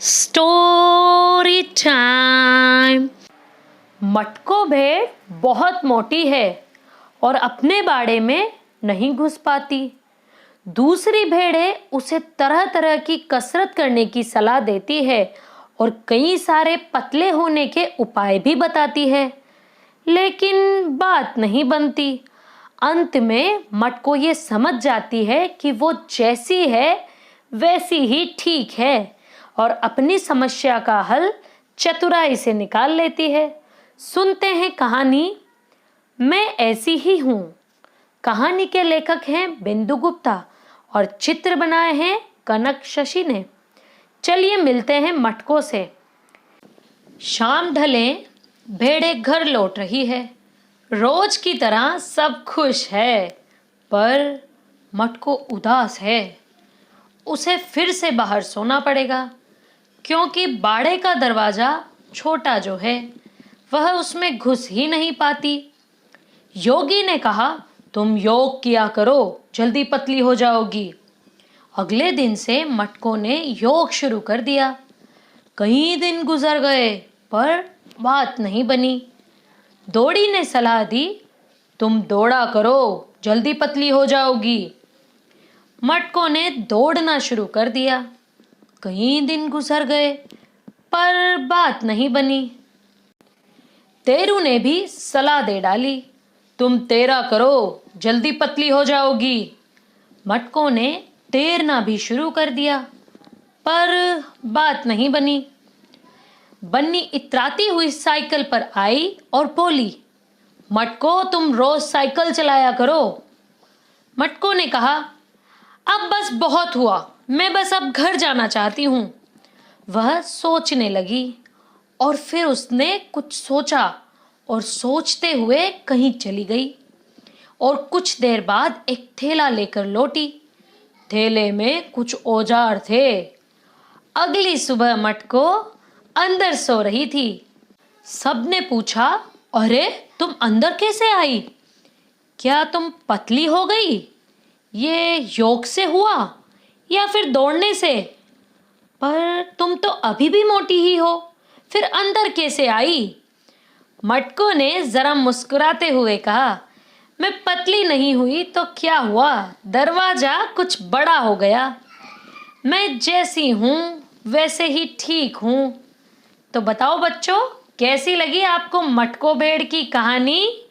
Story time. मटको भेड़ बहुत मोटी है और अपने बाड़े में नहीं घुस पाती। दूसरी भेड़ें उसे तरह तरह की कसरत करने की सलाह देती है और कई सारे पतले होने के उपाय भी बताती है, लेकिन बात नहीं बनती। अंत में मटको ये समझ जाती है कि वो जैसी है वैसी ही ठीक है और अपनी समस्या का हल चतुराई से निकाल लेती है। सुनते हैं कहानी मैं ऐसी ही हूँ। कहानी के लेखक हैं बिंदु गुप्ता और चित्र बनाए हैं कनक शशि ने। चलिए मिलते हैं मटको से। शाम ढले भेड़े घर लौट रही है। रोज की तरह सब खुश है, पर मटको उदास है। उसे फिर से बाहर सोना पड़ेगा, क्योंकि बाड़े का दरवाजा छोटा जो है वह उसमें घुस ही नहीं पाती। योगी ने कहा, तुम योग किया करो, जल्दी पतली हो जाओगी। अगले दिन से मटको ने योग शुरू कर दिया। कई दिन गुजर गए, पर बात नहीं बनी। दौड़ी ने सलाह दी, तुम दौड़ा करो, जल्दी पतली हो जाओगी। मटको ने दौड़ना शुरू कर दिया। कई दिन गुजर गए, पर बात नहीं बनी। तेरू ने भी सलाह दे डाली, तुम तैरा करो, जल्दी पतली हो जाओगी। मटको ने तैरना भी शुरू कर दिया, पर बात नहीं बनी। बन्नी इतराती हुई साइकिल पर आई और बोली, मटको तुम रोज साइकिल चलाया करो। मटको ने कहा, अब बस बहुत हुआ, मैं बस अब घर जाना चाहती हूँ। वह सोचने लगी और फिर उसने कुछ सोचा और सोचते हुए कहीं चली गई और कुछ देर बाद एक थैला लेकर लौटी। थैले में कुछ औजार थे। अगली सुबह मटको अंदर सो रही थी। सबने पूछा, अरे तुम अंदर कैसे आई? क्या तुम पतली हो गई? ये योग से हुआ या फिर दौड़ने से? पर तुम तो अभी भी मोटी ही हो, फिर अंदर कैसे आई? मटको ने जरा मुस्कुराते हुए कहा, मैं पतली नहीं हुई तो क्या हुआ, दरवाजा कुछ बड़ा हो गया। मैं जैसी हूँ वैसे ही ठीक हूँ। तो बताओ बच्चों, कैसी लगी आपको मटको भेड़ की कहानी?